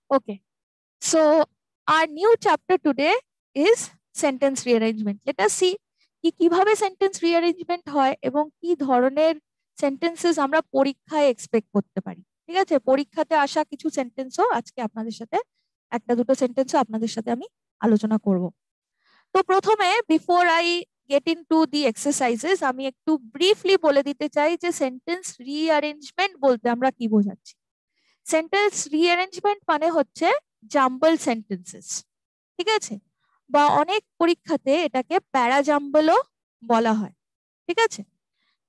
Okay. So our new chapter today is sentence rearrangement. Let us see কি কিভাবে sentence rearrangement হয় এবং কি ধরনের সেন্টেন্সেস আমরা পরীক্ষায় এক্সপেক্ট করতে পারি। ঠিক আছে, পরীক্ষাতে আসা কিছু সেন্টেন্সও আজকে আপনাদের সাথে, একটা দুটো সেন্টেন্সও আপনাদের সাথে আমি আলোচনা করব। তো প্রথমে before I get into the exercises আমি একটু ব্রিফলি বলে দিতে চাই যে সেন্টেন্স রিঅ্যারেঞ্জমেন্ট বলতে আমরা কি বোঝাচ্ছি। সেন্টেন্স রিঅ্যারেঞ্জমেন্ট মানে হচ্ছে জাম্বল সেন্টেন্সেস, ঠিক আছে, বা অনেক পরীক্ষাতে এটাকে প্যারাজাম্বলও বলা হয়। ঠিক আছে,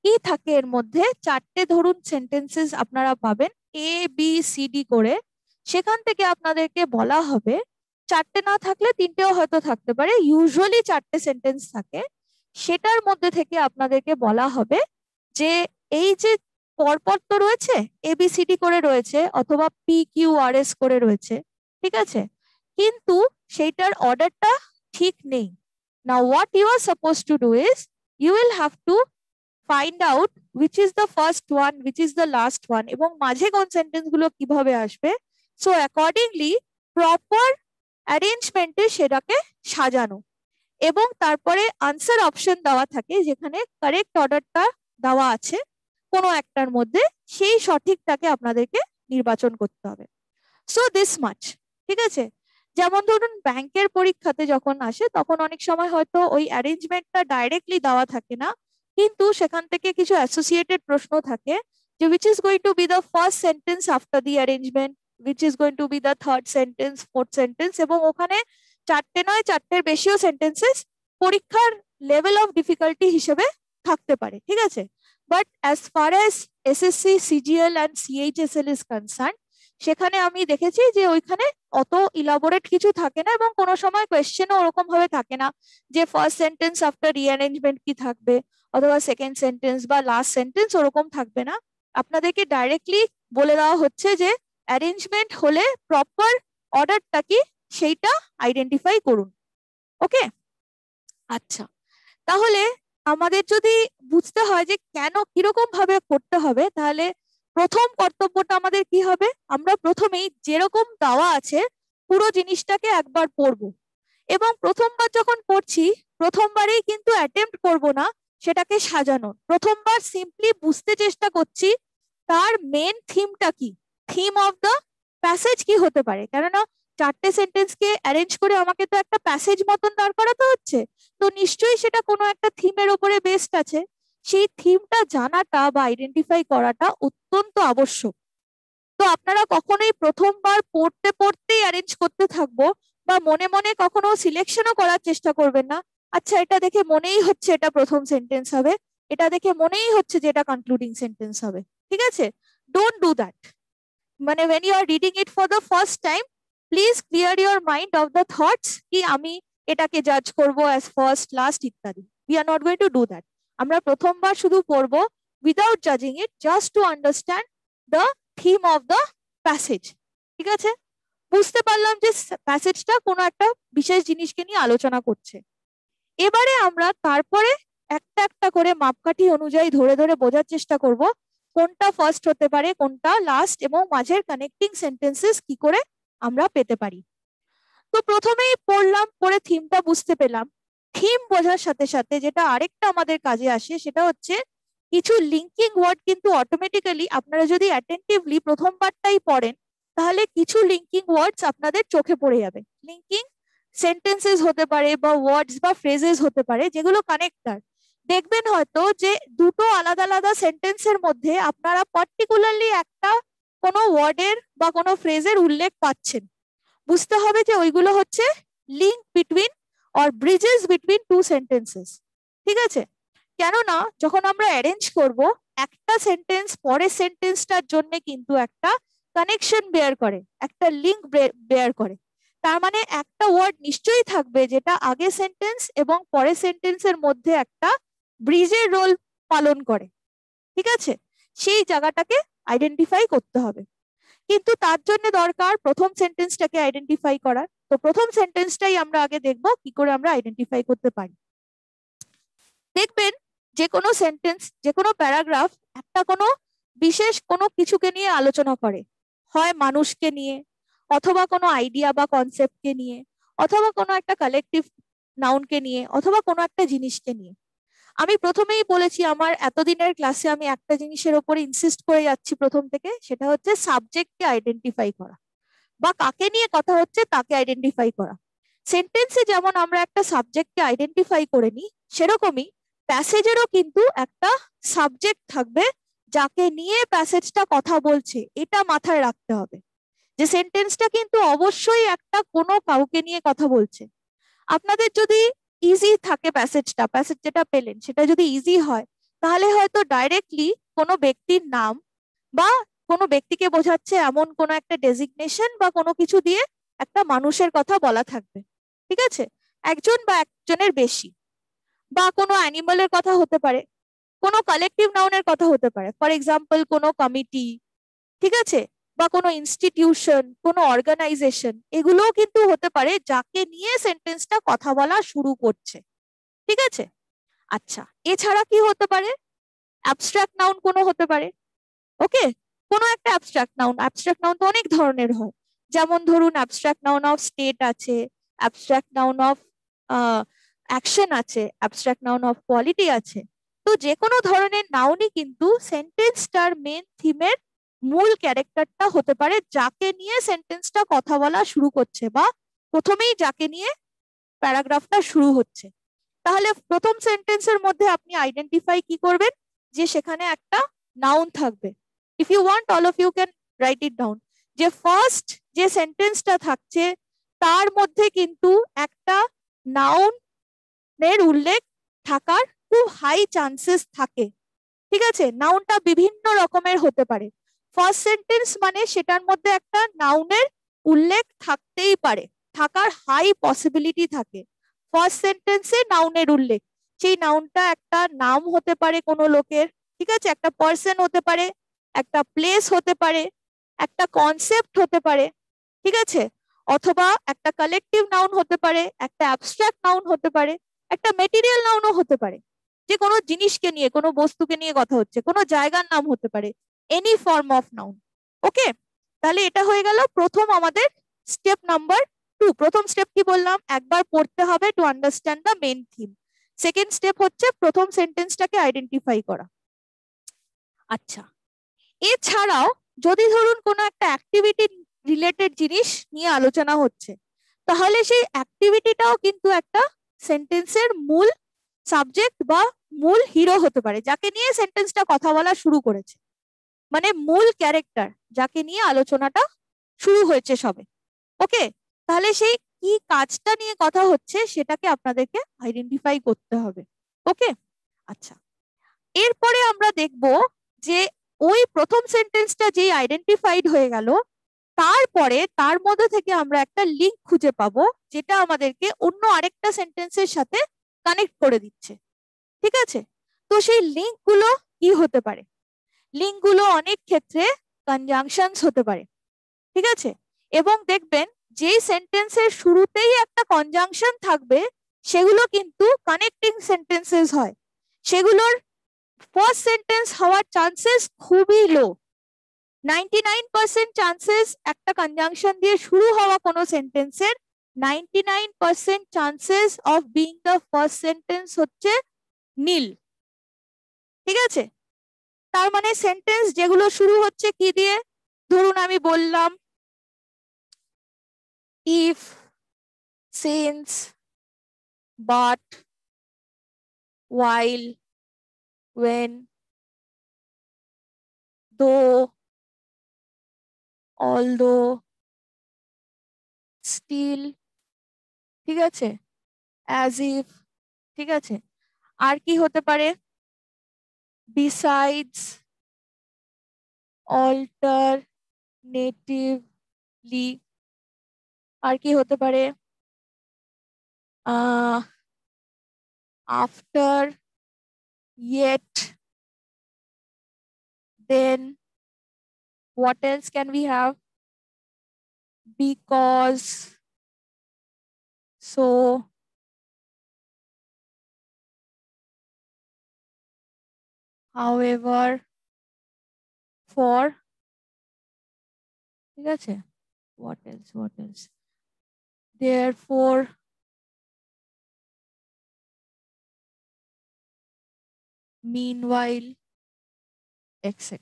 কি থাকে এর মধ্যে, চারটে ধরুন সেন্টেন্সেস আপনারা পাবেন এ বি সি ডি করে, সেখান থেকে আপনাদেরকে বলা হবে, চারটে না থাকলে তিনটেও হয়তো থাকতে পারে, ইউজুয়ালি চারটে সেন্টেন্স থাকে, সেটার মধ্যে থেকে আপনাদেরকে বলা হবে যে এই যে পরপর তো রয়েছে এবিসিডি করে রয়েছে অথবা পি কিউ আর এস করে রয়েছে, ঠিক আছে, কিন্তু সেইটার অর্ডারটা ঠিক নেই। Now what you are suppose to do is you will have to find out which is the first one, which is the last one, এবং মাঝে কোন সেন্টেন্স গুলো কিভাবে আসবে। সো অ্যাকর্ডিংলি প্রপার অ্যারেঞ্জমেন্টে সেটাকে সাজানো, এবং তারপরে আনসার অপশন দেওয়া থাকে যেখানে কারেক্ট অর্ডারটা দেওয়া আছে কোনো একটার মধ্যে, সেই সঠিকটাকে আপনাদেরকে নির্বাচন করতে হবে। সো দিস মাচ, ঠিক আছে। যেমন ধরুন ব্যাংকের পরীক্ষাতে যখন আসে তখন অনেক সময় হয়তো ওই অ্যারেঞ্জমেন্টটা ডাইরেক্টলি দেওয়া থাকে না, কিন্তু সেখান থেকে কিছু অ্যাসোসিয়েটেড প্রশ্ন থাকে যে which is going to be the first sentence after the arrangement, which is going to be the third sentence, fourth sentence, এবং ওখানে চারটে নয় চারটের বেশিও সেন্টেন্সেস পরীক্ষার লেভেল অফ ডিফিকাল্টি হিসেবে থাকতে পারে, ঠিক আছে। But as far as SSC CGL and CHSL is concern, সেখানে আমি দেখেছি যে ওইখানে অত ইলাবোরেট কিছু থাকে না, এবং কোনো সময় কোয়েশ্চেনও ওরকম ভাবে থাকে না যে ফার্স্ট সেন্টেন্স আফটার রিঅ্যারেঞ্জমেন্ট কি থাকবে অথবা সেকেন্ড সেন্টেন্স বা লাস্ট সেন্টেন্স ওরকম থাকবে না। আপনাদেরকে ডাইরেক্টলি বলে দেওয়া হচ্ছে যে অ্যারেঞ্জমেন্ট হলে প্রপার অর্ডারটা কি সেইটা আইডেন্টিফাই করুন। ওকে, আচ্ছা, তাহলে আমাদের যদি বুঝতে হয় যে কেন কিরকম ভাবে করতে হবে, তাহলে প্রথম কর্তব্যটা আমাদের কি হবে, আমরা প্রথমেই যেরকম দেওয়া আছে পুরো জিনিসটাকে একবার পড়বো, এবং প্রথমবার যখন পড়ছি প্রথমবারেই কিন্তু অ্যাটেম্প্ট করব না সেটাকে সাজানোর, প্রথমবার সিম্পলি বুঝতে চেষ্টা করছি তার মেন থিমটা কি, থিম অফ দ্য প্যাসেজ কি হতে পারে, কেননা চারটে সেন্টেন্সকে অ্যারেঞ্জ করে আমাকে তো একটা প্যাসেজ মতন দাঁড় করাতে হচ্ছে, তো নিশ্চয়ই সেটা কোনো একটা থিমের ওপরে বেসড আছে, সেই থিমটা জানাটা বা আইডেন্টিফাই করাটা অত্যন্ত আবশ্যক। তো আপনারা কখনোই প্রথমবার পড়তে পড়তেই অ্যারেঞ্জ করতে থাকবো বা মনে মনে কখনো সিলেকশনও করার চেষ্টা করবেন না, আচ্ছা এটা দেখে মনেই হচ্ছে এটা প্রথম সেন্টেন্স হবে, এটা দেখে মনেই হচ্ছে যে এটা কনক্লুডিং সেন্টেন্স হবে, ঠিক আছে। Don't do that. মানে when you are reading it for the first time, please clear your mind of the thoughts কি আমি এটাকে জাজ করব as first last ইত্যাদি। We are not going to do that. আমরা প্রথমবার শুধু পড়বো without judging it, just to understand the theme of the passage, ঠিক আছে। বুঝতে পারলাম যে প্যাসেজটা কোনো একটা বিশেষ জিনিসকে নিয়ে আলোচনা করছে। এবারে আমরা তারপরে একটা একটা করে মাপকাঠি অনুযায়ী ধরে ধরে বোঝার চেষ্টা করব কোনটা ফার্স্ট হতে পারে কোনটা লাস্ট, এবং মাঝের কানেক্টিং সেন্টেন্সেস কি করে আমরা পেতে পারি। তো প্রথমেই পড়লাম, পড়ে থিমটা বুঝতে পেলাম। থিম বোঝার সাথে সাথে যেটা আরেকটা আমাদের কাজে আসে সেটা হচ্ছে কিছু লিঙ্কিং ওয়ার্ড, কিন্তু অটোমেটিক্যালি আপনারা যদি অ্যাটেন্টিভলি প্রথমবারটাই পড়েন তাহলে কিছু লিঙ্কিং ওয়ার্ডস আপনাদের চোখে পড়ে যাবে। লিঙ্কিং সেন্টেন্সেস হতে পারে বা ওয়ার্ডস বা ফ্রেজেস হতে পারে যেগুলো কানেক্টার। দেখবেন হয়তো যে দুটো আলাদা আলাদা সেন্টেন্সের মধ্যে আপনারা পার্টিকুলারলি একটা কোনো ওয়ার্ডের বা কোনো ফ্রেজের উল্লেখ পাচ্ছেন, বুঝতে হবে যে ওইগুলো হচ্ছে link between or bridges between two sentences, ঠিক আছে। কেননা যখন আমরা অ্যারেঞ্জ করব একটা সেন্টেন্স পরের সেন্টেন্সটার জন্য কিন্তু একটা কানেকশন বেয়ার করে, একটা লিঙ্ক বেয়ার করে, তার মানে একটা ওয়ার্ড নিশ্চয়ই থাকবে যেটা আগে সেন্টেন্স এবং পরের সেন্টেন্সের মধ্যে একটা ব্রিজের রোল পালন করে, ঠিক আছে। সেই জায়গাটাকে আইডেন্টিফাই করতে হবে, কিন্তু তার জন্য দরকার প্রথম সেন্টেন্সটাকে আইডেন্টিফাই করার। তো প্রথম সেন্টেন্সটাই আমরা আগে দেখব কি করে আমরা আইডেন্টিফাই করতে পারি। দেখবেন যে কোনো সেন্টেন্স, যে কোনো প্যারাগ্রাফ একটা কোনো বিশেষ কোনো কিছুকে নিয়ে আলোচনা করে, হয় মানুষকে নিয়ে অথবা কোনো আইডিয়া বা কনসেপ্টকে নিয়ে, অথবা কোনো একটা কালেকটিভ নাউনকে নিয়ে, অথবা কোনো একটা জিনিসকে নিয়ে। আমি প্রথমেই বলেছি আমার এতদিনের ক্লাসে আমি একটা জিনিসের ওপরে ইনসিস্ট করে যাচ্ছি প্রথম থেকে, সেটা হচ্ছে সাবজেক্টকে আইডেন্টিফাই করা, বা কাকে নিয়ে কথা হচ্ছে তাকে আইডেন্টিফাই করা। সেন্টেন্সে যেমন আমরা একটা সাবজেক্টকে আইডেন্টিফাই করে নিই, সেরকমই প্যাসেজেরও কিন্তু একটা সাবজেক্ট থাকবে যাকে নিয়ে প্যাসেজটা কথা বলছে, এটা মাথায় রাখতে হবে যে সেন্টেন্সটা কিন্তু অবশ্যই একটা কোনো কাউকে নিয়ে কথা বলছে। আপনাদের যদি ইজি থাকে প্যাসেজ যেটা পেলেন সেটা যদি ইজি হয়, তাহলে হয়তো ডাইরেক্টলি কোনো ব্যক্তির নাম বা কোনো ব্যক্তিকে বোঝাচ্ছে এমন কোনো একটা ডেজিগনেশন বা কোনো কিছু দিয়ে একটা মানুষের কথা বলা থাকবে, ঠিক আছে, একজন বা একজনের বেশি, বা কোনো অ্যানিমালের কথা হতে পারে, কোনো কালেকটিভ নাউনের কথা হতে পারে, ফর এক্সাম্পল কোনো কমিটি, ঠিক আছে, বা কোনো ইনস্টিটিউশন, কোনো অর্গানাইজেশন, এগুলোও কিন্তু হতে পারে যাকে নিয়ে সেন্টেন্সটা কথা বলা শুরু করছে, ঠিক আছে। আচ্ছা, এছাড়া কি হতে পারে? অ্যাবস্ট্রাক্ট নাউন কোনো হতে পারে, ওকে, কোনো একটা অ্যাবস্ট্রাক্ট নাউন তো অনেক ধরনের হয়। যেমন ধরুন অ্যাবস্ট্রাক্ট নাউন অফ স্টেট আছে, অ্যাবস্ট্রাক্ট নাউন অফ অ্যাকশন আছে, অ্যাবস্ট্রাক্ট নাউন অফ কোয়ালিটি আছে। তো যে কোনো ধরনের নাউনই কিন্তু সেন্টেন্সটার মেন থিমের মূল ক্যারেক্টারটা হতে পারে যাকে নিয়ে সেন্টেন্সটা কথা বলা শুরু করছে, বা প্রথমেই যাকে নিয়ে প্যারাগ্রাফটা শুরু হচ্ছে। তাহলে প্রথম সেন্টেন্সের মধ্যে আপনি আইডেন্টিফাই কি করবেন? যে সেখানে একটা নাউন থাকবে। If you want all of you can write it down, যে ফার্স্ট যে সেন্টেন্সটা থাকছে তার মধ্যে কিন্তু একটা নাউনের উল্লেখ থাকার খুব হাই চান্সেস থাকে, ঠিক আছে। নাউনটা বিভিন্ন রকমের হতে পারে। ফার্স্ট সেন্টেন্স মানে সেটার মধ্যে একটা নাউনের উল্লেখ থাকতেই পারে, থাকার হাই পসিবিলিটি থাকে। ফার্স্ট সেন্টেন্সে নাউনের উল্লেখ, সেই নাউনটা একটা নাম হতে পারে কোনো লোকের, ঠিক আছে, একটা পার্সন হতে পারে, একটা প্লেস হতে পারে, একটা কনসেপ্ট হতে পারে, ঠিক আছে, অথবা একটা কালেকটিভ নাউন হতে পারে, একটা অ্যাবস্ট্রাক্ট নাউন হতে পারে, একটা মেটেরিয়াল নাউনও হতে পারে, যে কোনো জিনিসকে নিয়ে কোনো বস্তুকে নিয়ে কথা হচ্ছে, কোনো জায়গার নাম হতে পারে, এনি ফর্ম অফ নাউন, ওকে। তাহলে এটা হয়ে গেল প্রথম আমাদের স্টেপ নাম্বার 2। প্রথম স্টেপ কি বললাম? একবার পড়তে হবে to understand the main theme. Second step হচ্ছে প্রথম সেন্টেন্সটাকে আইডেন্টিফাই করা। আচ্ছা, এছাড়াও যদি ধরুন কোনো একটা অ্যাক্টিভিটি রিলেটেড জিনিস নিয়ে আলোচনা হচ্ছে, তাহলে সেই অ্যাক্টিভিটিটাও কিন্তু একটা সেন্টেন্সের মূল সাবজেক্ট বা মূল হিরো হতে পারে, যাকে নিয়ে সেন্টেন্সটা কথা বলা শুরু করেছে, মানে মূল ক্যারেক্টার যাকে নিয়ে আলোচনাটা শুরু হয়েছে সবে, ওকে। তাহলে সেই কি কাজটা নিয়ে কথা হচ্ছে সেটাকে আপনাদেরকে আইডেন্টিফাই করতে হবে, ওকে। আচ্ছা, এরপরে আমরা দেখব যে ওই প্রথম সেন্টেন্সটা যেই আইডেন্টিফাইড হয়ে গেল, তারপরে তার মধ্যে থেকে আমরা একটা লিঙ্ক খুঁজে পাবো যেটা আমাদেরকে অন্য আরেকটা সেন্টেন্সের সাথে কানেক্ট করে দিচ্ছে, ঠিক আছে। তো সেই লিঙ্ক গুলো কি হতে পারে? লিঙ্ক গুলো অনেক ক্ষেত্রে কনজাংশনস হতে পারে, ঠিক আছে। এবং দেখবেন যেই সেন্টেন্সের শুরুতেই একটা কনজাংশন থাকবে সেগুলো কিন্তু কানেক্টিং সেন্টেন্সেস হয়, সেগুলোর ফার্স্ট সেন্টেন্স হওয়ার চান্সেস খুবই লো। 99% চান্সেস একটা কনজাংশন দিয়ে শুরু হওয়া কোনো সেন্টেন্সের 99% chances of being the first sentence হচ্ছে নীল, ঠিক আছে। তার মানে সেন্টেন্স যেগুলো শুরু হচ্ছে কি দিয়ে, ধরুন আমি বললাম if, since, but, while, when, though, although, still, ঠিক আছে, as if, ঠিক আছে। আর কি হতে পারে? besides, alternatively, আর কি হতে পারে? after, yet, then, what else can we have? because, so, however, for, ঠিক আছে। what else? Therefore, meanwhile, etc.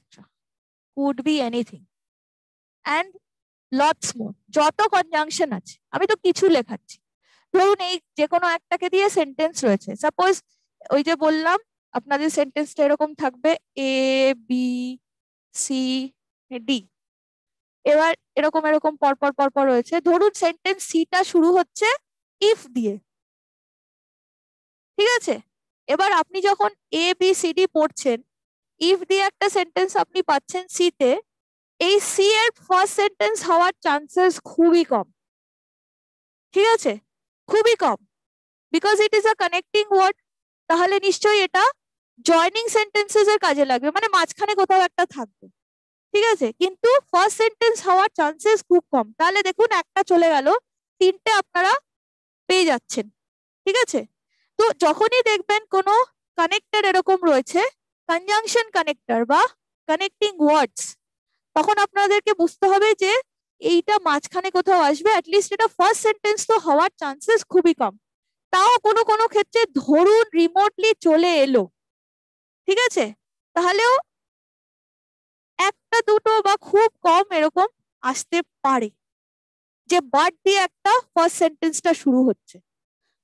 Could be anything and lots more. যত কনজাংশন আছে, আমি তো কিছু লেখাচ্ছি। ধরুন এই যে কোনো একটাকে দিয়ে সেন্টেন্স রয়েছে, সাপোজ ওই যে বললাম আপনাদের সেন্টেন্সটা এরকম থাকবে এ বি সি ডি। এবার এরকম এরকম পরপর পরপর রয়েছে। ধরুন সেন্টেন্স সিটা শুরু হচ্ছে ইফ দিয়ে, ঠিক আছে? এবার আপনি যখন এ বি সি ডি পড়ছেন, ইফ দিয়ে একটা সেন্টেন্স আপনি পাচ্ছেন সিতে, এই সি এর ফার্স্ট সেন্টেন্স হওয়ার চান্সেস খুবই কম, ঠিক আছে? খুবই কম, because it is a connecting word. তাহলে নিশ্চয়ই এটা জয়নিং সেন্টেন্সেস এর কাজে লাগবে, মানে মাঝখানে কোথাও একটা থাকবে, ঠিক আছে? কিন্তু ফার্স্ট সেন্টেন্স হওয়ার চান্সেস খুব কম। তাহলে দেখুন একটা চলে গেল, তিনটে আপনারা পেয়ে যাচ্ছেন, ঠিক আছে? তো যখনই দেখবেন কোনো কানেক্টর এরকম রয়েছে, কনজাংশন কানেক্টর বা কানেক্টিং ওয়ার্ডস, তখন আপনাদেরকে বুঝতে হবে যে এইটা মাঝখানে কোথাও আসবে, অ্যাটলিস্ট এটা ফার্স্ট সেন্টেন্স তো হওয়ার চান্সেস খুবই কম। তাও কোনো কোনো ক্ষেত্রে ধরুন রিমোটলি চলে এলো, ঠিক আছে, তাহলেও একটা দুটো বা খুব কম এরকম আসতে পারে যে বাট দিয়ে একটা ফার্স্ট সেন্টেন্সটা শুরু হচ্ছে,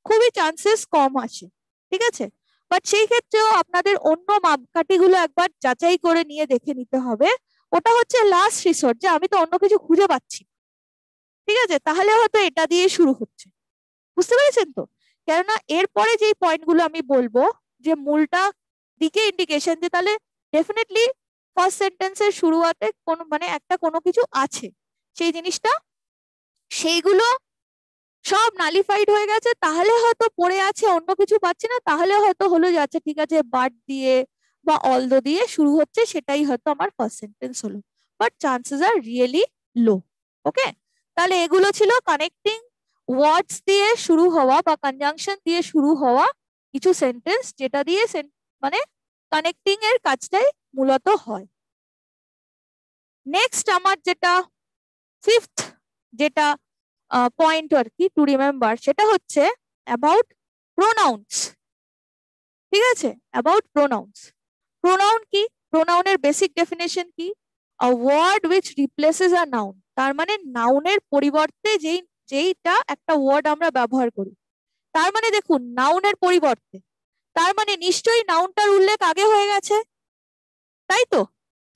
খুবই চান্সেস কম আছে, ঠিক আছে? বাট সেই ক্ষেত্রেও আপনাদের অন্য মাপকাঠিগুলো একবার যাচাই করে নিয়ে দেখে নিতে হবে। ওটা হচ্ছে লাস্ট রিসোর্ট, যে আমি তো অন্য কিছু খুঁজে পাচ্ছি, ঠিক আছে, তাহলে হয়তো এটা দিয়ে শুরু হচ্ছে। বুঝতে পেরেছেন তো? কেননা এরপরে যেই পয়েন্টগুলো আমি বলবো, যে মূলটা দিকে ইন্ডিকেশন, যে তাহলে ডেফিনেটলি ফার্স্ট সেন্টেন্সের শুরুয়াতে কোনো মানে একটা কোনো কিছু আছে, সেই জিনিসটা সেইগুলো সব নালিফাইড হয়ে গেছে, তাহলে হয়তো পড়ে আছে, অন্য কিছু পাচ্ছি না, তাহলে হয়তো হলো যাচ্ছে ঠিক আছে বাট দিয়ে বা অলদো দিয়ে শুরু হচ্ছে, সেটাই হয়তো আমার ফার্স্ট সেন্টেন্স হলো, বাট চান্সেস আর রিয়েলি লো। ওকে, তাহলে এগুলো ছিল কানেক্টিং ওয়ার্ডস দিয়ে শুরু হওয়া বা কনজাংশন দিয়ে শুরু হওয়া কিছু সেন্টেন্স, যেটা দিয়ে মানে কানেক্টিং এর কাজটাই মূলত হয়। নেক্সট আমার যেটা ফিফথ যেটা পয়েন্ট আর কি টু রিমেম্বার, সেটা হচ্ছে অ্যাবাউট প্রোনাউন্স, ঠিক আছে? About pronounce. প্রোনাউন কি? প্রোনাউনের বেসিক ডেফিনেশন কি? A word which replaces a noun. তার মানে নাউনের পরিবর্তে যেইটা একটা ওয়ার্ড আমরা ব্যবহার করি, তার মানে দেখুন নাউনের পরিবর্তে, তার মানে নিশ্চয়ই নাউনটার উল্লেখ আগে হয়ে গেছে, তাই তো?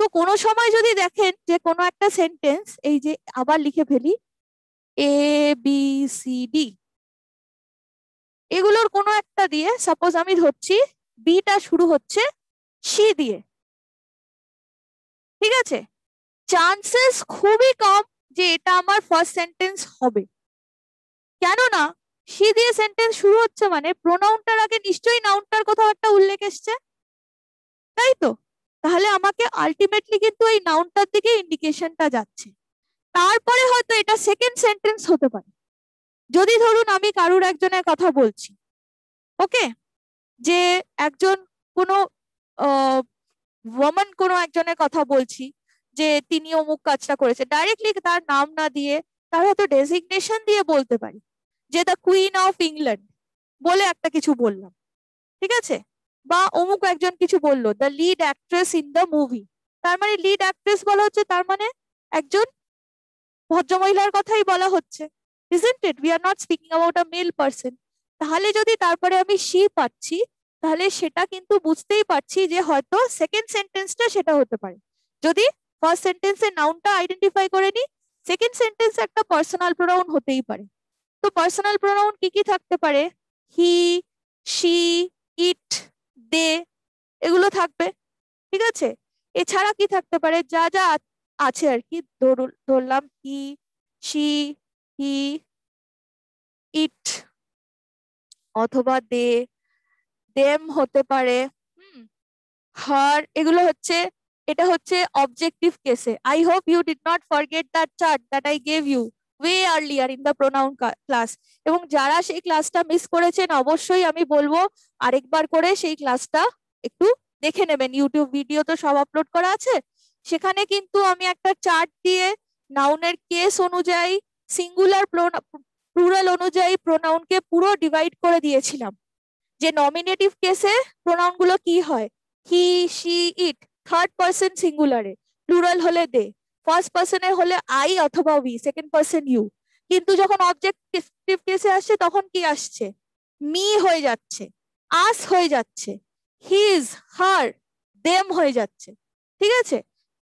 তো কোনো সময় যদি দেখেন যে কোনো একটা সেন্টেন্স, এই যে আবার লিখে ফেলি এ বি সি ডি, এগুলোর কোনো একটা দিয়ে, সাপোজ আমি ধরছি বিটা শুরু হচ্ছে সি দিয়ে, ঠিক আছে, চান্সেস খুবই কম যে এটা আমার ফার্স্ট সেন্টেন্স হবে। কেননা সি দিয়ে সেন্টেন্স শুরু হচ্ছে মানে প্রোনাউনটার আগে নিশ্চয়ই নাউনটার কোথাও একটা উল্লেখ এসছে, তাই তো? তাহলে আমাকে আলটিমেটলি কিন্তু এই নাউনটার দিকে ইন্ডিকেশনটা যাচ্ছে। তারপরে হয়তো এটা সেকেন্ড সেন্টেন্স হতে পারে। যদি ধরুন আমি কারুর একজনের কথা বলছি, ওকে, যে একজন কোনো ওয়ামান কোনো একজনের কথা বলছি, যে তিনি অমুক কাজটা করেছে, ডাইরেক্টলি তার নাম না দিয়ে তার হয়তো ডেজিগনেশন দিয়ে বলতে পারি, যে দ্য কুইন অফ ইংল্যান্ড বলে একটা কিছু বললাম, ঠিক আছে? বা অমুক একজন কিছু বললো the lead actress in the movie, তার মানে লিড অ্যাক্ট্রেস বলা হচ্ছে, তার মানে একজন ভদ্রমহিলার কথাই বলা হচ্ছে, isn't it? We are not speaking about a male person. তাহলে যদি তারপরে আমি সি পাচ্ছি, তাহলে সেটা কিন্তু বুঝতেই পারছি যে হয়তো সেকেন্ড সেন্টেন্সটা সেটা হতে পারে। যদি ফার্স্ট সেন্টেন্সে নাউনটা আইডেন্টিফাই করে নি, সেকেন্ড সেন্টেন্সে একটা পার্সোনাল প্রোনাউন হতেই পারে। তো পার্সোনাল প্রোনাউন কি কি থাকতে পারে? হি, শি, ইট, দে, এগুলো থাকবে, ঠিক আছে? এছাড়া কি থাকতে পারে? যা যা আছে আর কি, ধরলাম হি, শি, হি, ইট, অথবা দে, দেম হতে পারে, হার, এগুলো হচ্ছে, এটা হচ্ছে অবজেক্টিভ কেসে। I hope you did not forget that chart that I gave you way earlier in the pronoun class. এবং যারা সেই ক্লাসটা মিস করেছেন, অবশ্যই আমি বলবো আরেকবার করে সেই ক্লাসটা একটু দেখে নেবেন। ইউটিউব ভিডিও তো সব আপলোড করা আছে, সেখানে কিন্তু আমি একটা চার্ট দিয়ে নাউনের কেস অনুযায়ী, সিঙ্গুলার প্লুরাল অনুযায়ী প্রোনাউনকে পুরো ডিভাইড করে দিয়েছিলাম। যে নমিনেটিভ কেসে প্রোনাউন গুলো কি হয়, he, she, it, third person সিঙ্গুলারে, প্লুরাল হলে দে, ফার্স্ট পার্সনে হলে আই অথবা উই, সেকেন্ড পার্সন ইউ। কিন্তু যখন অবজেক্টিভ কেসে আসছে তখন কি আসছে, মি হয়ে যাচ্ছে, আস হয়ে যাচ্ছে, হিজ, হার, দেম হয়ে যাচ্ছে। ঠিক আছে,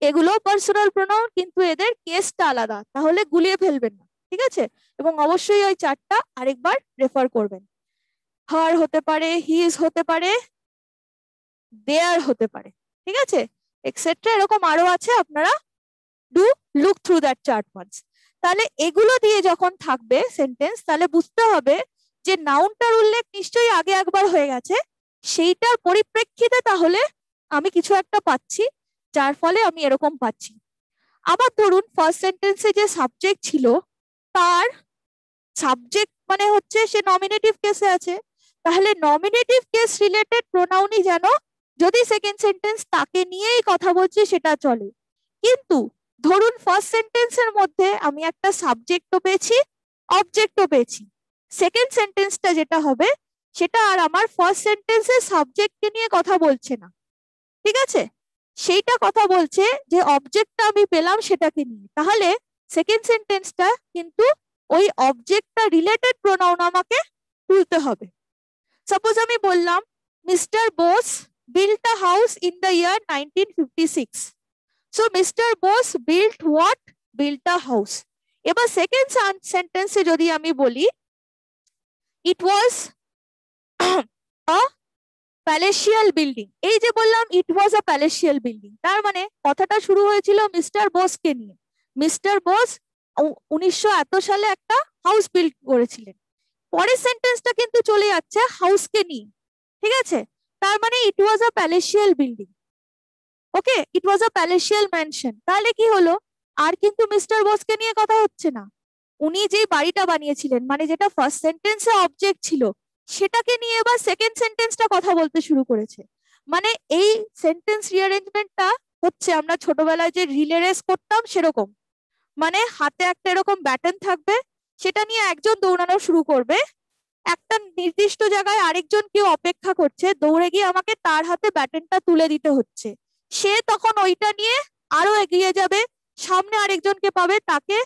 এগুলো পার্সোনাল প্রোনাউন, কিন্তু এদের কেসটা আলাদা, তাহলে গুলিয়ে ফেলবেন না। ঠিক আছে, এবং অবশ্যই ওই চারটা আরেকবার রেফার করবেন। হার হতে পারে, হিজ হতে পারে, দেয়ার হতে পারে। ঠিক আছে, এক্সেট্রা এরকম আরো আছে, আপনারা do look through that chart once. তাহলে এগুলো দিয়ে যখন থাকবে সেন্টেন্স, তাহলে বুঝতে হবে যে নাউনটার উল্লেখ নিশ্চয়ই আগে একবার হয়ে গেছে, সেইটার পরিপ্রেক্ষিতে তাহলে আমি কিছু একটা পাচ্ছি, যার ফলে আমি এরকম পাচ্ছি। আবার ধরুন ফার্স্ট সেন্টেন্সে যে সাবজেক্ট ছিল, তার সাবজেক্ট মানে হচ্ছে সে নমিনেটিভ কেসে আছে, তাহলে নমিনেটিভ কেস রিলেটেড প্রোনাউনই যেন, যদি সেকেন্ড সেন্টেন্স তাকে নিয়েই কথা বলছে সেটা চলে। কিন্তু ধরুন ফার্স্ট সেন্টেন্সের মধ্যে আমি একটা সাবজেক্টও পেয়েছি, অবজেক্টও পেয়েছি, সেকেন্ড সেন্টেন্সটা যেটা হবে সেটা আর আমার ফার্স্ট সেন্টেন্সের সাবজেক্টকে নিয়ে কথা বলছে না। ঠিক আছে, সেইটা কথা বলছে যে অবজেক্টটা আমি পেলাম সেটাকে নিয়ে। তাহলে সেকেন্ড সেন্টেন্সটা কিন্তু ওই অবজেক্টটা রিলেটেড প্রোনাউন আমাকে তুলতে হবে। সাপোজ আমি বললাম mister Bose built a house in the year 1956। So mister Bose built what, built a house. এবার সেকেন্ড সেন্টেন্সে যদি আমি বলি ইট ওয়াজ আ প্যালেশিয়াল বিল্ডিং, এই যে বললাম ইট ওয়াজ আ প্যালেশিয়াল বিল্ডিং, তার মানে কথাটা শুরু হয়েছিল মিস্টার বোসকে নিয়ে। মিস্টার বোস 1900 এত সালে একটা হাউস বিল্ড করেছিলেন, পরের সেন্টেন্সটা কিন্তু চলে যাচ্ছে হাউসকে নিয়ে। ঠিক আছে, তার মানে ইট ওয়াজ আ প্যালেশিয়াল বিল্ডিং। ওকে, ইট ওয়াজ আ প্যালেশিয়াল ম্যানশন। তাহলে কি হলো, আর কিন্তু মিস্টার বোসকে নিয়ে কথা হচ্ছে না, উনি যে বাড়িটা বানিয়েছিলেন, মানে যেটা ফার্স্ট সেন্টেন্সে অবজেক্ট ছিল, সেটাকে নিয়ে এবার সেকেন্ড সেন্টেন্সটা কথা বলতে শুরু করেছে। মানে এই সেন্টেন্স রিঅ্যারেঞ্জমেন্টটা হচ্ছে আমরা ছোটবেলায় যে রিলে রেস করতাম সেরকম। মানে হাতে একটা এরকম ব্যাটন থাকবে, সেটা নিয়ে একজন দৌড়ানো শুরু করবে, একটা নির্দিষ্ট জায়গায় আরেকজন কেউ অপেক্ষা করছে, দৌড়ে গিয়ে আমাকে তার হাতে ব্যাটনটা তুলে দিতে হচ্ছে। সে তখন ওইটা নিয়ে আরো এগিয়ে যাবে, সামনে আরেকজনকে পাবে, তাকে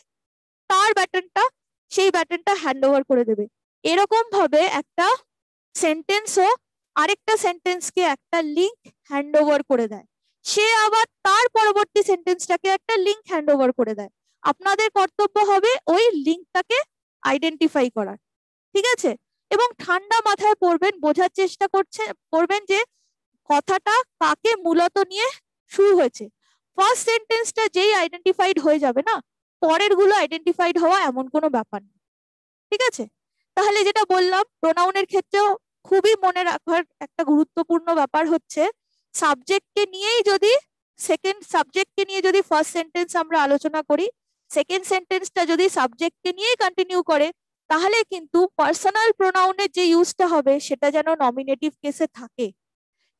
তার ব্যাটনটা, সেই ব্যাটনটা হ্যান্ড ওভার করে দেবে। এরকম ভাবে একটা সেন্টেন্সও আরেকটা সেন্টেন্সকে একটা লিঙ্ক হ্যান্ড ওভার করে দেয়, সে আবার তার পরবর্তী সেন্টেন্সটাকে একটা লিঙ্ক হ্যান্ড ওভার করে দেয়। আপনাদের কর্তব্য হবে ওই লিঙ্কটাকে আইডেন্টিফাই করার। ঠিক আছে, এবং ঠান্ডা মাথায় পড়বেন, বোঝার চেষ্টা করবেন যে কথাটা কাকে মূলত নিয়ে শুরু হয়েছে। ফার্স্ট সেন্টেন্সটা যেই আইডেন্টিফাইড হয়ে যাবে না, পরের গুলো আইডেন্টিফাইড হওয়া এমন কোনো ব্যাপার নেই। ঠিক আছে, তাহলে যেটা বললাম প্রোনাউনের ক্ষেত্রেও খুবই মনে রাখার একটা গুরুত্বপূর্ণ ব্যাপার হচ্ছে, সাবজেক্টকে নিয়েই যদি সাবজেক্টকে নিয়ে যদি ফার্স্ট সেন্টেন্স আমরা আলোচনা করি, সেকেন্ড সেন্টেন্সটা যদি সাবজেক্টকে নিয়েই কন্টিনিউ করে, তাহলে কিন্তু পার্সোনাল প্রোনাউনের যে ইউজটা হবে সেটা যেন নমিনেটিভ কেসে থাকে।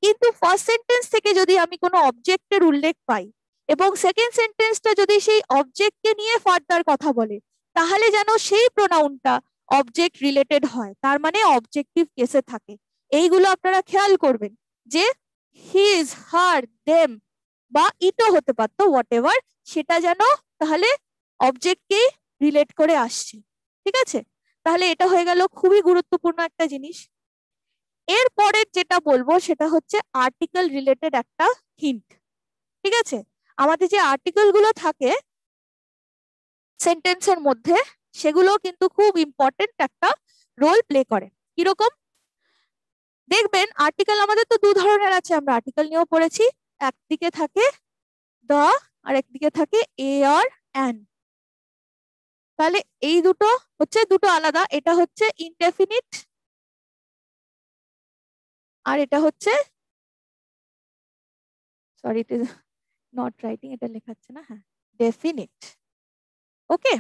কিন্তু ফার্স্ট সেন্টেন্স থেকে যদি আমি কোনো অবজেক্টের উল্লেখ পাই এবং সেকেন্ড সেন্টেন্সটা যদি সেই অবজেক্টকে নিয়ে ফার্দার কথা বলে, তাহলে যেন সেই প্রোনাউনটা অবজেক্ট রিলেটেড হয়, তার মানে অবজেক্টিভ কেসে থাকে। এইগুলো আপনারা খেয়াল করবেন যে হিজ, হার, দেম বা ইটও হতে পারতো, হোয়াট এভার, সেটা যেন তাহলে অবজেক্টকেই রিলেট করে আসছে। ঠিক আছে, তাহলে এটা হয়ে গেল খুবই গুরুত্বপূর্ণ একটা জিনিস। এর পরের যেটা বলবো সেটা হচ্ছে আর্টিকেল রিলেটেড একটা হিন্ট। ঠিক আছে, আমাদের যে আর্টিকেল গুলো থাকে সেন্টেন্সের মধ্যে, সেগুলো কিন্তু খুব ইম্পর্টেন্ট একটা রোল প্লে করে। কিরকম দেখবেন, আর্টিকেল আমাদের তো দু ধরনের আছে, আমরা আর্টিকেল নিয়েও পড়েছি। একদিকে থাকে দ্য, আর একদিকে থাকে এ আর অ্যান। তাহলে এই দুটো হচ্ছে দুটো আলাদা, এটা হচ্ছে ইনডেফিনিট আর এটা হচ্ছে, sorry it is not writing, এটা লেখাচ্ছে না, হ্যাঁ ডেফিনিট। ওকে,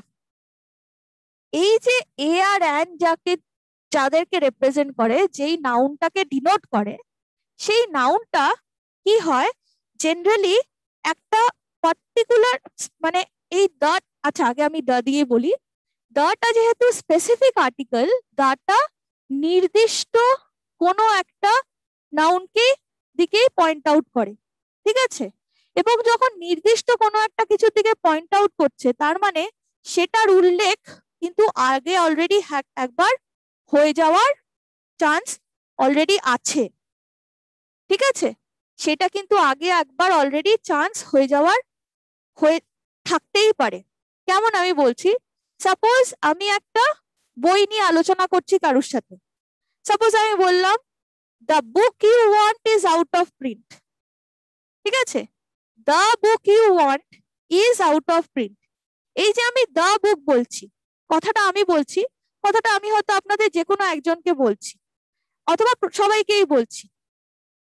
এই যে এ আর অ্যান যাদেরকে রিপ্রেজেন্ট করে, যেই নাউনটাকে ডিনোট করে, সেই নাউনটা কি হয়, জেনারেলি একটা পার্টিকুলার মানে এই দ্য, আচ্ছা আগে আমি দ্য দিয়ে বলি। দ্যটা যেহেতু স্পেসিফিক আর্টিকেল, দ্যটা নির্দিষ্ট কোনো একটা নাউনকে দিকেই পয়েন্ট আউট করে, ঠিক আছে? এবং যখন নির্দিষ্ট কোনো একটা কিছুর দিকে পয়েন্ট আউট করছে, তার মানে সেটার উল্লেখ কিন্তু আগে অলরেডি একবার হয়ে যাওয়ার চান্স অলরেডি আছে, ঠিক আছে? সেটা কিন্তু আগে একবার অলরেডি চান্স হয়ে থাকতেই পারে। কেমন আমি বলছি, সাপোজ আমি একটা বই নিয়ে আলোচনা করছি কারোর সাথে। সাপোজ আমি বললাম the book you want is out of print, ঠিক আছে? The book you want is out of print. এই যে আমি দ্য বুক বলছি, কথাটা আমি বলছি, কথাটা আমি হয়তো আপনাদের যে কোনো একজনকে বলছি অথবা সবাইকেই বলছি,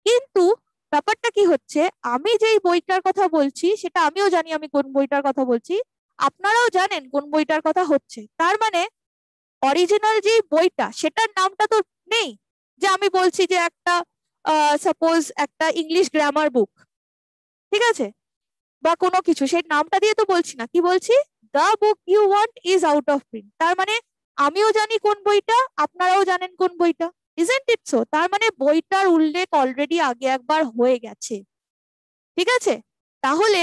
কিন্তু ব্যাপারটা কি হচ্ছে, আমি যেই বইটার কথা বলছি সেটা আমিও জানি আমি কোন বইটার কথা বলছি, আপনারাও জানেন কোন বইটার কথা হচ্ছে। তার মানে অরিজিনাল যে বইটা সেটার নামটা তো নেই, যে আমি বলছি যে একটা সাপোজ একটা ইংলিশ গ্রামার বুক, ঠিক আছে, বা কোনো কিছু, সেই নামটা দিয়ে তো বলছি না, কি বলছি, the book you want is out of print. তার মানে আমিও জানি কোন বইটা, আপনারাও জানেন কোন বইটা, ইজন্ট ইট সো? তার মানে বইটার উল্লেখ অলরেডি আগে একবার হয়ে গেছে, ঠিক আছে? তাহলে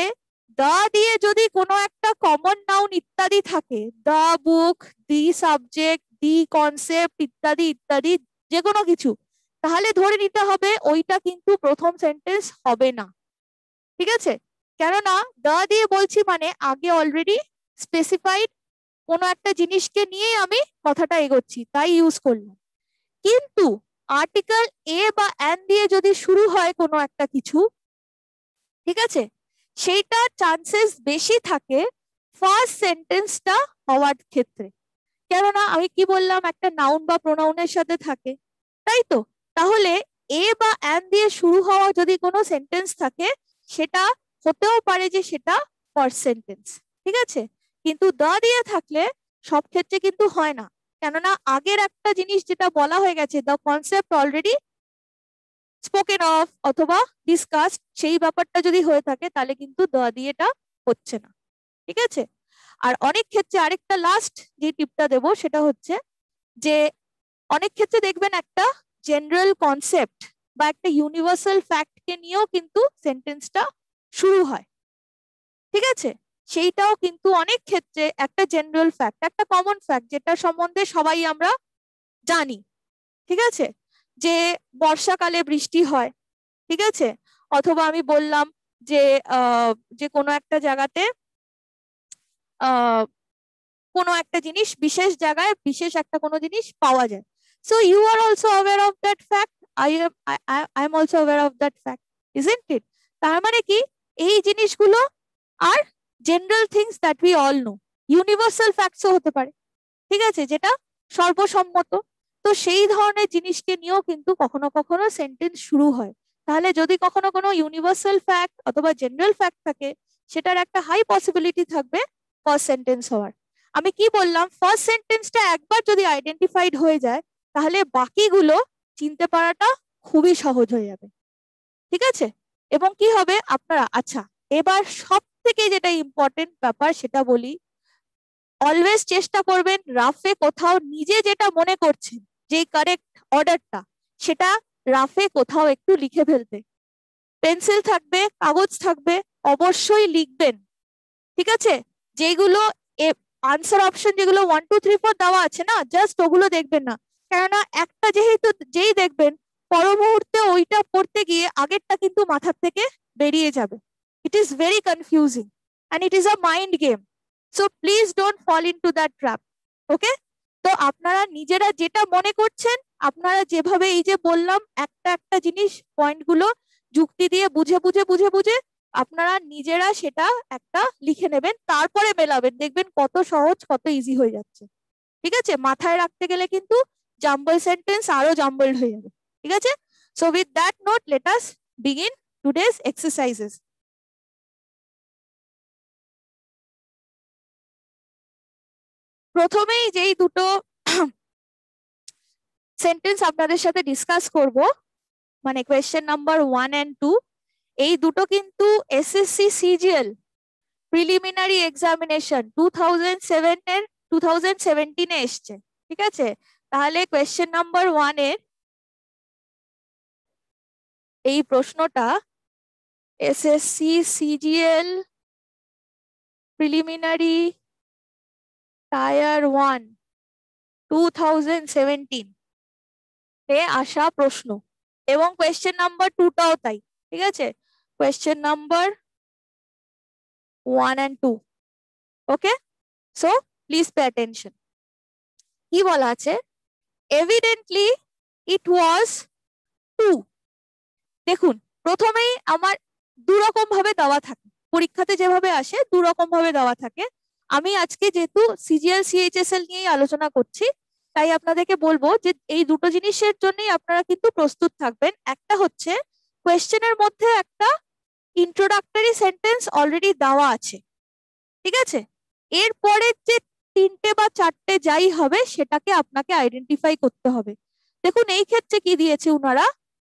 দা দিয়ে যদি কোনো একটা কমন নাউন ইত্যাদি থাকে, দা বুক, দি সাবজেক্ট, দি কনসেপ্ট ইত্যাদি ইত্যাদি যে কোনো কিছু, তাহলে ধরে নিতে হবে ওইটা কিন্তু প্রথম সেন্টেন্স হবে না, ঠিক আছে? কেননা দা দিয়ে বলছি মানে আগে অলরেডি স্পেসিফাইড কোনো একটা জিনিসকে নিয়ে আমি কথাটা এগোচ্ছি, তাই ইউজ করলাম। কিন্তু আর্টিকেল এ বা এন দিয়ে যদি শুরু হয় কোনো একটা কিছু, ঠিক আছে, সেইটার চান্সেস বেশি থাকে ফার্স্ট সেন্টেন্সটা হওয়ার ক্ষেত্রে। কেননা আমি কি বললাম, একটা নাউন বা প্রোনাউনের সাথে থাকে, তাই তো? তাহলে এ বা এন দিয়ে শুরু হওয়া যদি কোনো সেন্টেন্স থাকে, সেটা হতেও পারে যে সেটা ফার্স্ট সেন্টেন্স, ঠিক আছে? কিন্তু দা দিয়ে থাকলে সব ক্ষেত্রে কিন্তু হয় না, কেননা আগের একটা জিনিস যেটা বলা হয়ে গেছে, the concept already spoken of অথবা ডিসকাসড, সেই ব্যাপারটা যদি হয়ে থাকে তাহলে কিন্তু দা দিয়েটা হচ্ছে না, ঠিক আছে? আর অনেক ক্ষেত্রে আরেকটা লাস্ট যে টিপটা দেবো সেটা হচ্ছে যে অনেক ক্ষেত্রে দেখবেন একটা জেনারেল কনসেপ্ট বা একটা ইউনিভার্সাল ফ্যাক্টকে নিয়েও কিন্তু সেন্টেন্সটা শুরু হয়, ঠিক আছে? সেইটাও কিন্তু অনেক ক্ষেত্রে একটা জেনারেল ফ্যাক্ট, একটা কমন ফ্যাক্ট, যেটা সম্বন্ধে সবাই আমরা জানি, ঠিক আছে? যে বর্ষাকালে বৃষ্টি হয়, ঠিক আছে? অথবা আমি বললাম যে যে কোনো একটা জায়গাতে কোনো একটা জিনিস বিশেষ জায়গায় বিশেষ একটা কোনো জিনিস পাওয়া যায়। So you are also aware of that fact, I am also aware of that fact, isn't it? তার মানে কি, এই জিনিসগুলো আর general things that we all know, universal ফ্যাক্টসও হতে পারে, ঠিক আছে, যেটা সর্বসম্মত। তো সেই ধরনের জিনিসকে নিয়েও কিন্তু কখনো কখনো সেন্টেন্স শুরু হয়। তাহলে যদি কখনো কোনো ইউনিভার্সাল ফ্যাক্ট অথবা জেনারেল ফ্যাক্ট থাকে, সেটার একটা হাই পসিবিলিটি থাকবে ফার্স্ট সেন্টেন্স হওয়ার। আমি কি বললাম, ফার্স্ট সেন্টেন্সটা একবার যদি আইডেন্টিফাইড হয়ে যায়, তাহলে বাকিগুলো চিনতে পারাটা খুবই সহজ হয়ে যাবে, ঠিক আছে? এবং কি হবে আপনারা, আচ্ছা এবার সব থেকে যেটা ইম্পর্টেন্ট ব্যাপার সেটা বলি, অলওয়েজ চেষ্টা করবেন রাফে কোথাও নিজে যেটা মনে করছেন যে কারেক্ট অর্ডারটা, সেটা রাফে কোথাও একটু লিখে ফেলতে। পেন্সিল থাকবে, কাগজ থাকবে, অবশ্যই লিখবেন, ঠিক আছে? যেগুলো আনসার অপশন যেগুলো 1 2 3 4 দেওয়া আছে না, জাস্ট ওগুলো দেখবেন না, কেননা একটা যেহেতু যেই দেখবেন পর মুহূর্তে ওইটা পড়তে গিয়ে আগেরটা কিন্তু মাথার থেকে বেরিয়ে যাবে। It is very confusing and it is a mind game. So please don't fall into that trap, okay? তো আপনারা নিজেরা যেটা মনে করছেন, আপনারা যেভাবে এই যে বললাম একটা একটা জিনিস পয়েন্টগুলো যুক্তি দিয়ে বুঝে বুঝে বুঝে বুঝে আপনারা নিজেরা সেটা একটা লিখে নেবেন, তারপরে মেলাবেন, দেখবেন কত সহজ, কত ইজি হয়ে যাচ্ছে, ঠিক আছে? মাথায় রাখতে গেলে কিন্তু জাম্বল সেন্টেন্স আরো জাম্বলড হয়ে যাবে, ঠিক আছে? So with that note let us begin today's exercises. প্রথমেই যেই দুটো সেন্টেন্স আপনাদের সাথে ডিসকাস করব, মানে কোয়েশ্চেন নাম্বার 1 and 2, এই দুটো কিন্তু এসএসসি সিজিএল প্রিলিমিনারি এক্সামিনেশন 2017 এসছে, ঠিক আছে? তাহলে কোয়েশ্চেন নাম্বার 1 এর এই প্রশ্নটা এসএসসি সিজিএল প্রিলিমিনারি টায়ার 1 2017 এ আসা প্রশ্ন, এবং কোয়েশ্চেন নাম্বার 2টাও তাই, ঠিক আছে? Question number 1 and 2, okay? So please pay attention. কি বলা আছে? এভিডেন্টলি ইট ওয়াজ 2। দেখুন, প্রথমেই আমার দুরকম ভাবে দেওয়া থাকে, পরীক্ষাতে যেভাবে আসে দুরকম ভাবে দেওয়া থাকে। আমি আজকে যেহেতু সিজিএল সিএইচএসএল নিয়েই আলোচনা করছি, তাই আপনাদেরকে বলবো যে এই দুটো জিনিসের জন্যই আপনারা কিন্তু প্রস্তুত থাকবেন। একটা হচ্ছে কোয়েশ্চেনের মধ্যে একটা ইন্ট্রোডাক্টরি সেন্টেন্স অলরেডি দেওয়া আছে, ঠিক আছে? এরপরে যে 3টে বা 4টে যাই হবে সেটাকে আপনাকে আইডেন্টিফাই করতে হবে। দেখুন, এই ক্ষেত্রে কি দিয়েছে ওনারা,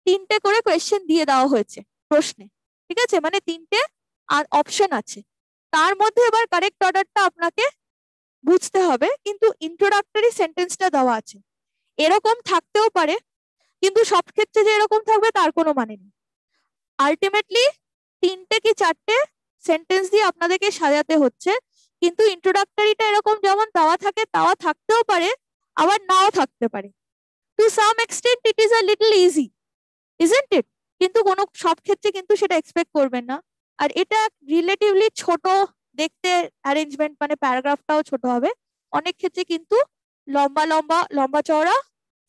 3টে করে কোয়েশ্চেন দিয়ে দেওয়া হয়েছে প্রশ্নে, ঠিক আছে? মানে 3টে আর অপশন আছে, তার মধ্যে এবার কারেক্ট অর্ডারটা আপনাকে বুঝতে হবে, কিন্তু ইন্ট্রোডাক্টরি সেন্টেন্সটা দেওয়া আছে। এরকম থাকতেও পারে, কিন্তু সব ক্ষেত্রে যে এরকম থাকবে তার কোনো মানে নেই। আলটিমেটলি 3টে কি 4টে সেন্টেন্স দিয়ে আপনাদেরকে সাজাতে হচ্ছে, কিন্তু ইন্ট্রোডাক্টরিটা এরকম যেমন দেওয়া থাকে তাওয়া থাকতেও পারে, আবার নাও থাকতে পারে। To some extent it is a little easy, isn't it? কিন্তু কোনো সব ক্ষেত্রে কিন্তু সেটা এক্সপেক্ট করবেন না। আর এটা রিলেটিভলি ছোট দেখতে অ্যারেঞ্জমেন্ট, মানে প্যারাগ্রাফটাও ছোট হবে। অনেক ক্ষেত্রে কিন্তু লম্বা লম্বা লম্বা চওড়া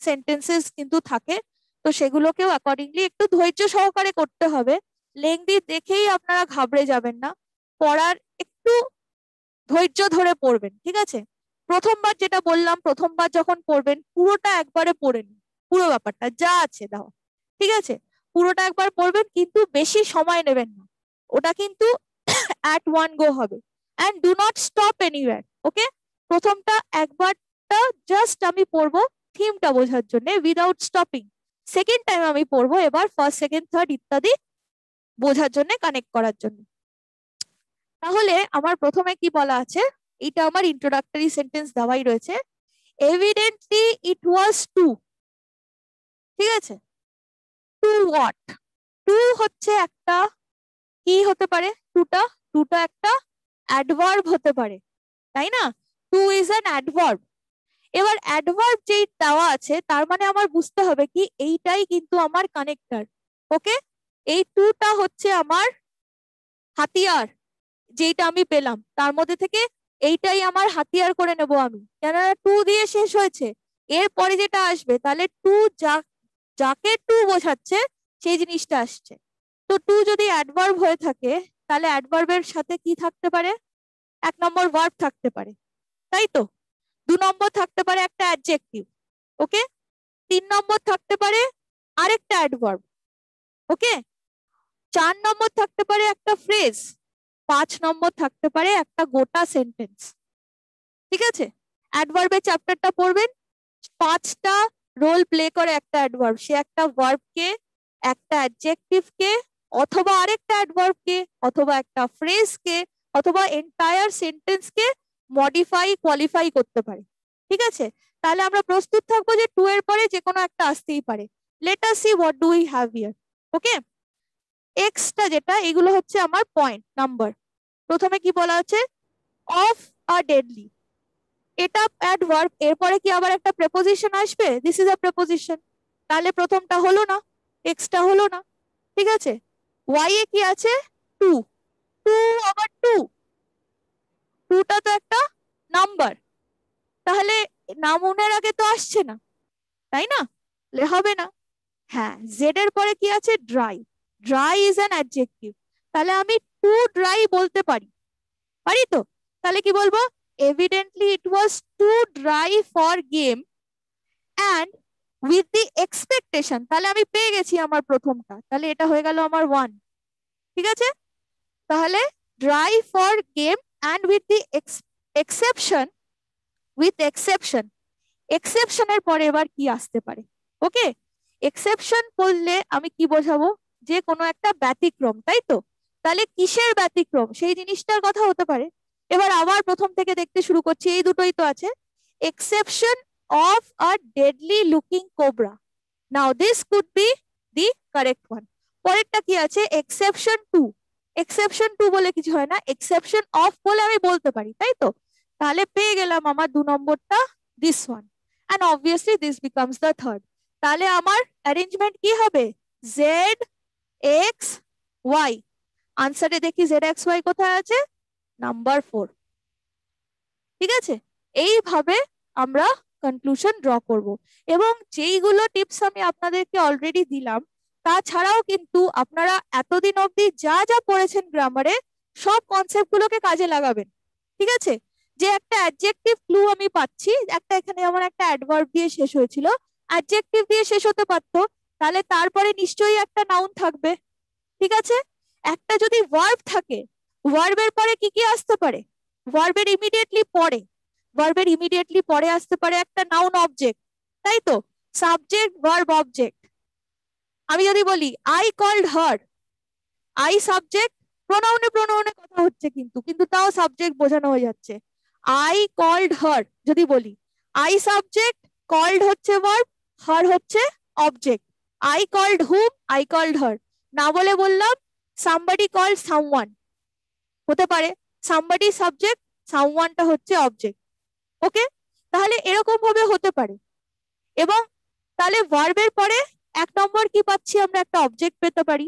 সেন্টেন্সেস কিন্তু থাকে, তো সেগুলোকেও অ্যাকর্ডিংলি একটু ধৈর্য সহকারে করতে হবে। লেংদি দেখেই আপনারা ঘাবড়ে যাবেন না, পড়ার একটু ধৈর্য ধরে পড়বেন, ঠিক আছে? প্রথমবার যেটা বললাম, প্রথমবার যখন পড়বেন পুরোটা একবারে পড়ে নিন, পুরো ব্যাপারটা যা আছে দাও, ঠিক আছে? পুরোটা একবার পড়বেন, কিন্তু বেশি সময় নেবেন না, ওটা কিন্তু অ্যাট ওয়ান গো হবে। And do not stop anywhere, okay? প্রথমটা একবারটা জাস্ট আমি পড়বো থিমটা বোঝার জন্য, উইদাউট স্টপিং। সেকেন্ড টাইম আমি পড়বো এবার ফার্স্ট সেকেন্ড থার্ড ইত্যাদি বোঝার জন্য, কানেক্ট করার জন্য। তাহলে আমার প্রথমে কি বলা আছে, এটা আমার ইন্ট্রোডাক্টরি সেন্টেন্স দেওয়াই রয়েছে। এভিডেন্টলি ইট ওয়াজ 2, ঠিক আছে? Two what? টু হচ্ছে একটা, কি হতে পারে টুটা একটা অ্যাডভার্ব হতে পারে, তাই না? To is an adverb. এবার অ্যাডভার্ব যেই দেওয়া আছে তার মানে আমার বুঝতে হবে কি এইটাই কিন্তু আমার কানেক্টর, ওকে? এই টুটা হচ্ছে আমার হাতিয়ার, যেইটা আমি পেলাম তার মধ্যে থেকে এইটাই আমার হাতিয়ার করে নেব আমি, কেননা টু দিয়ে শেষ হয়েছে। এরপরে যেটা আসবে তাহলে টু যাকে টু বোঝাচ্ছে সেই জিনিসটা আসছে। তো টু যদি অ্যাডভার্ব হয়ে থাকে তাহলে অ্যাডভার্বের সাথে কি থাকতে পারে? 1 নম্বর ভার্ব থাকতে পারে, তাই তো? 2 নম্বর থাকতে পারে একটা অ্যাডজেক্টিভ, ওকে? 3 নম্বর থাকতে পারে আরেকটা অ্যাডভার্ব, ওকে? 4 নম্বর থাকতে পারে একটা ফ্রেজ, 5 নম্বর থাকতে পারে একটা গোটা সেন্টেন্স, ঠিক আছে? অ্যাডভার্বের চ্যাপ্টারটা পড়বেন, 5টা রোল প্লে করে একটা অ্যাডভার্ব, সে একটা ভার্বকে, একটা অ্যাডজেক্টিভকে, অথবা আরেকটা অ্যাডভার্বকে, অথবা একটা ফ্রেজকে, অথবা এন্টায়ার সেন্টেন্সকে মডিফাই কোয়ালিফাই করতে পারে, ঠিক আছে? তাহলে আমরা প্রস্তুত থাকবো যে 2 এর পরে যে কোনো একটা আসতেই পারে। Let us see what do we have here, okay? Extra যেটা, এগুলো হচ্ছে আমার পয়েন্ট নাম্বার। প্রথমে কি বলা আছে? অফ আ ডেডলি, এটা অ্যাডভার্ব, এরপরে কি আবার একটা প্রেপোজিশন আসবে? দিস ইজ আ প্রেপোজিশন, তাহলে প্রথমটা হলো না, এক্সটা হলো না, ঠিক আছে? ওয়াই এ কি আছে? টু, টু আবার টু, টুটা তো একটা নাম্বার, তাহলে নাউনের আগে তো আসছে না, তাই না? হবে না। হ্যাঁ, জেড এর পরে কি আছে? Dry, dry is an adjective, তাহলে আমি টু ড্রাই বলতে পারি, পারি তো? তাহলে কি বলবো? Evidently it was to dry for game and with the expectation, তাহলে আমি পেয়ে গেছি আমার প্রথমটা, তাহলে এটা হয়ে গেল আমার 1, ঠিক আছে? তাহলে dry for game and with the exception, with exception, এক্সেপশনের পরে এবার কি আসতে পারে? ওকে, এক্সেপশন বললে আমি কি বোঝাবো? যে কোনো একটা ব্যতিক্রম, তাই তো? তাহলে কিসের ব্যতিক্রম সেই জিনিসটার কথা হতে পারে। এবার আবার প্রথম থেকে দেখতে শুরু করছি, এই দুটোই তো আছে। Exception of a deadly looking cobra, now this could be the correct one. পরেরটা কি আছে, এক্সেপশন টু। এক্সেপশন টু বলে কিছু হয় না, এক্সেপশন অফ বলে আমি বলতে পারি, তাই তো? তাহলে পেয়ে গেলাম আমার 2 নম্বরটা, this one. And obviously this becomes the third. তাহলে আমার অ্যারেঞ্জমেন্ট কি হবে, জেড এক্স ওয়াই। আনসারে দেখি জেড এক্স ওয়াই কোথায় আছে, নাম্বার 4। ঠিক আছে, এইভাবে আমরা কনক্লুশন ড্র করব। এবং যেইগুলো টিপস আমি আপনাদেরকে অলরেডি দিলাম, তাছাড়াও কিন্তু আপনারা এতদিন অবধি যা যা পড়েছেন গ্রামারে, সব কনসেপ্ট গুলোকে কাজে লাগাবেন। ঠিক আছে, যে একটা অ্যাডজেক্টিভ ক্লু আমি পাচ্ছি, একটা এখানে আমার একটা অ্যাডভার্ব দিয়ে শেষ হয়েছিল, অ্যাডজেক্টিভ দিয়ে শেষ হতে পারতো, তাহলে তারপরে নিশ্চয়ই একটা নাউন থাকবে। ঠিক আছে, একটা যদি ভার্ব থাকে, ভার্বের পরে কি কি আসতে পারে, ভার্বের ইমিডিয়েটলি পরে, ভার্বের ইমিডিয়েটলি পরে আসতে পারে একটা নাউন অবজেক্ট, তাই তো? Subject verb object. আমি যদি বলি I called her, I subject, প্রোনাউনে প্রোনাউনে কথা হচ্ছে কিন্তু কিন্তু তাও সাবজেক্ট বোঝানো হয়ে যাচ্ছে। আই কল্ড হার যদি বলি, আই সাবজেক্ট, কল্ড হচ্ছে ভার্ব, হার হচ্ছে object. I called hmm, I called her. না বলে বললাম সামবডি কল্ড সামওয়ান, হতে পারে সামবডি সাবজেক্ট, সামওয়ানটা হচ্ছে অবজেক্ট। ওকে, তাহলে এরকম ভাবে হতে পারে। এবং তাহলে ভার্বের পরে 1 নম্বর কি পাচ্ছি আমরা, একটা অবজেক্ট পেতে পারি।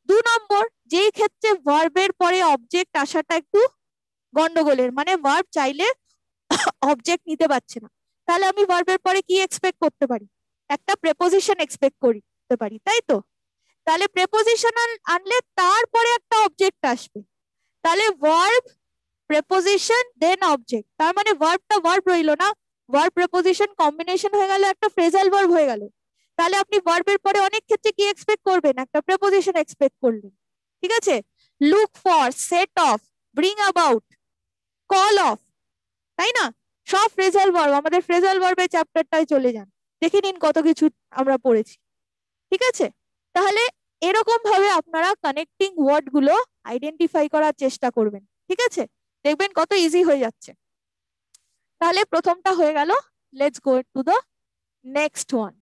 2 নম্বর, যেই ক্ষেত্রে ভার্বের পরে অবজেক্ট আসাটা একটু গন্ডগোলের, মানে ভার্ব চাইলে অবজেক্ট নিতে পারছে না, তাহলে আমি ভার্বের পরে কি এক্সপেক্ট করতে পারি, একটা প্রেপোজিশন এক্সপেক্ট করতে পারি, তাই তো? তাহলে প্রেপোজিশন আনলে তারপরে একটা অবজেক্ট আসবে, তাহলে ভার্ব প্রেপোজিশন দেন অবজেক্ট, তার মানে ভার্বটা ভার্ব রইলো না, ভার্ব প্রেপোজিশন কম্বিনেশন হয়ে গেল, একটা ফ্রেজাল ভার্ব হয়ে গেল। তাহলে আপনি ভার্বের পরে অনেক ক্ষেত্রে কি এক্সপেক্ট করবেন, একটা প্রেপোজিশন এক্সপেক্ট করলেন। ঠিক আছে, look for, set of, bring about, call of, তাই না? সব ফ্রেজাল ভার্ব, আমাদের ফ্রেজাল ভার্বের চ্যাপ্টারটায় চলে যান, দেখে নিন কত কিছু আমরা পড়েছি। ঠিক আছে, তাহলে এরকম ভাবে আপনারা কানেক্টিং ওয়ার্ড গুলো আইডেন্টিফাই করার চেষ্টা করবেন। ঠিক আছে, দেখবেন কত ইজি হয়ে যাচ্ছে। তাহলে প্রথমটা হয়ে গেল, let's go to the next one.